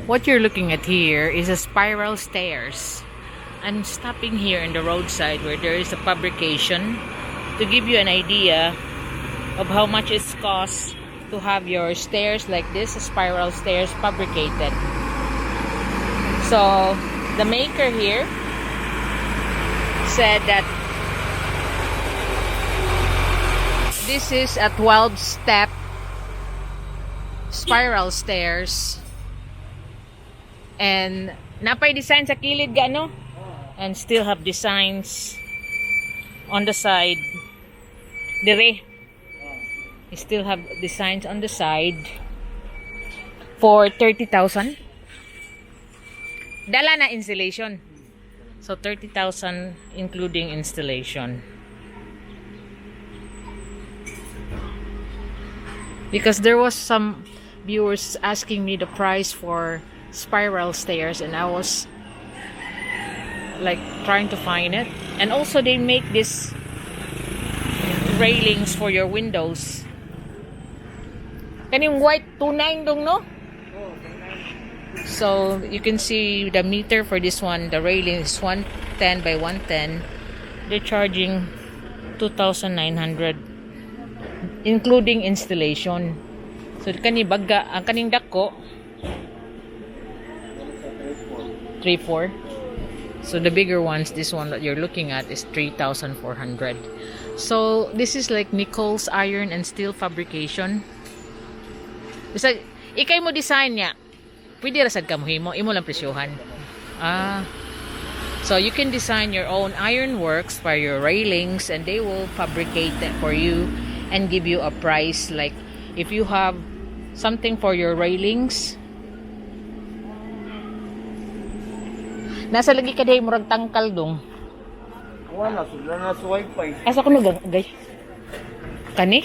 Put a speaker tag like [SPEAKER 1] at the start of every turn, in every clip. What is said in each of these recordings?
[SPEAKER 1] What you're looking at here is a spiral stairs. I'm stopping here in the roadside where there is a fabrication to give you an idea of how much it costs to have your stairs like this, spiral stairs fabricated. So the maker here said that this is a 12-step spiral stairs, and napay design sa kilid gaano, and still have designs on the side dire. You still have designs on the side for 30,000. Dala na installation. So 30,000 including installation. Because there was some viewers asking me the price for spiral stairs, and I was like trying to find it. And also they make this railings for your windows. Kaning white 29 dong, no? So you can see the meter for this one. The railing is 110 by 110. They're charging 2,900 including installation. So kani baga ang kaning dako 3,400. So the bigger ones, this one that you're looking at is 3,400. So this is like Nichols iron and steel fabrication. Basta ikay mo design niya, pwede ra sad ka mo imo lang presyohan. So you can design your own iron works for your railings, and they will fabricate it for you and give you a price. Like if you have something for your railings, nasa lagi ka day murag tangkal dong.
[SPEAKER 2] Wala, sudlan na sa wifi.
[SPEAKER 1] Asa ko nagay? Kani?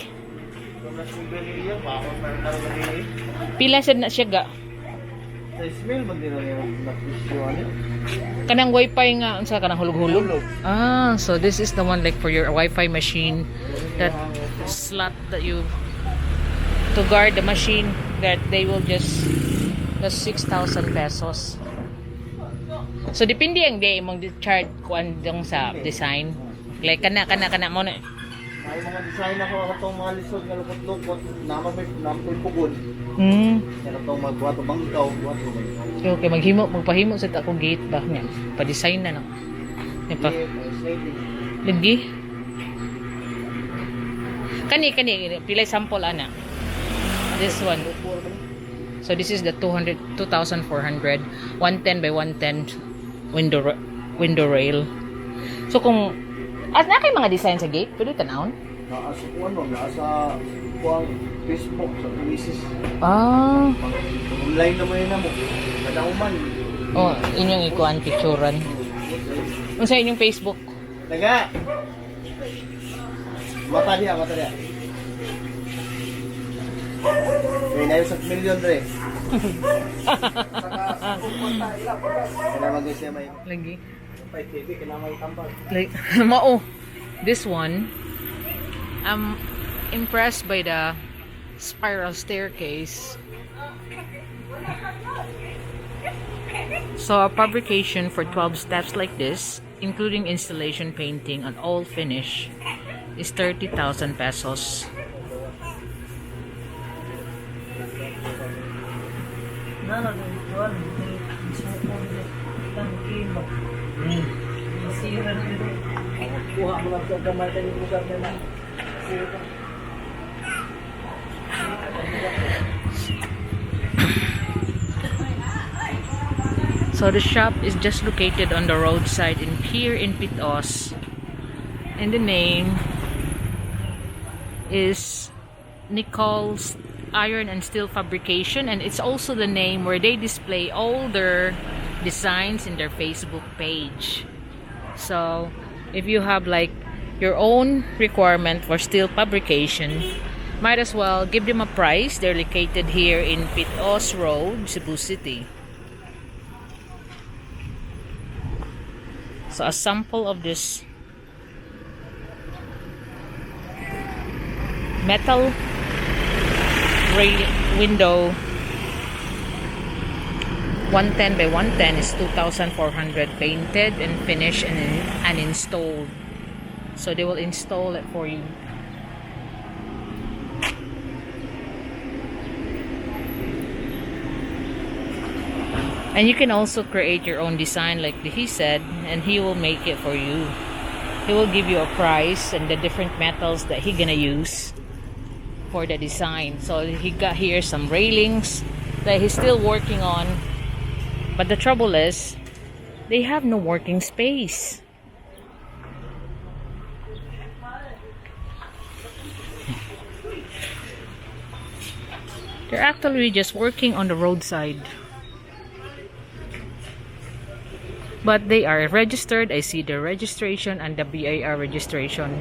[SPEAKER 1] Pila sad na siya ga?
[SPEAKER 2] Sa smell ba din yung napisyoan niya?
[SPEAKER 1] Kanang wifi nga, unsa kanang hulog-hulog? So this is the one like for your wifi machine, that slot that you to guard the machine, that they will just, that's 6,000 pesos. So depende ang day mong chart kuan dong sa design. Like kana mo na.
[SPEAKER 2] May mga design ako atong mga lisod nga lukot-lukot, namay pugon. Kaya atong magbuhat bangkaw, buhat ko.
[SPEAKER 1] Okay, magpahimo sa ako gate ba niya. Pa-design na no. Pa. Lagi. Kani pilay sample ana. This one. So this is the 2,400, 110 by 110 window rail. So kung na kay mga design sa gate, pwede tanawon?
[SPEAKER 2] Nasa kuwan mo, nasa Facebook, sa Twitter. Online naman yun na mo. Kadauman.
[SPEAKER 1] Oh, inyong ikuan picturean. Ano sa inyong Facebook?
[SPEAKER 2] Taga! Mata dia. May na sa million dre. Kaya magay siya may.
[SPEAKER 1] Lagi.
[SPEAKER 2] May TV, kaya may tambal.
[SPEAKER 1] Like, mao. This one, I'm impressed by the spiral staircase. So a fabrication for 12 steps like this, including installation, painting, and all finish, is 30,000 pesos. So the shop is just located on the roadside here in Pitos, and the name is Nichols Iron and Steel Fabrication, and it's also the name where they display all their designs in their Facebook page. So if you have like your own requirement for steel fabrication, might as well give them a price. They're located here in Pitos Road, Cebu City. So a sample of this metal window 110 by 110 is 2,400 painted and finished and installed. So they will install it for you. And you can also create your own design like he said, and he will make it for you. He will give you a price and the different metals that he gonna use for the design. So he got here some railings that he's still working on. But the trouble is, they have no working space. They're actually just working on the roadside. But they are registered. I see the registration and the BIR registration.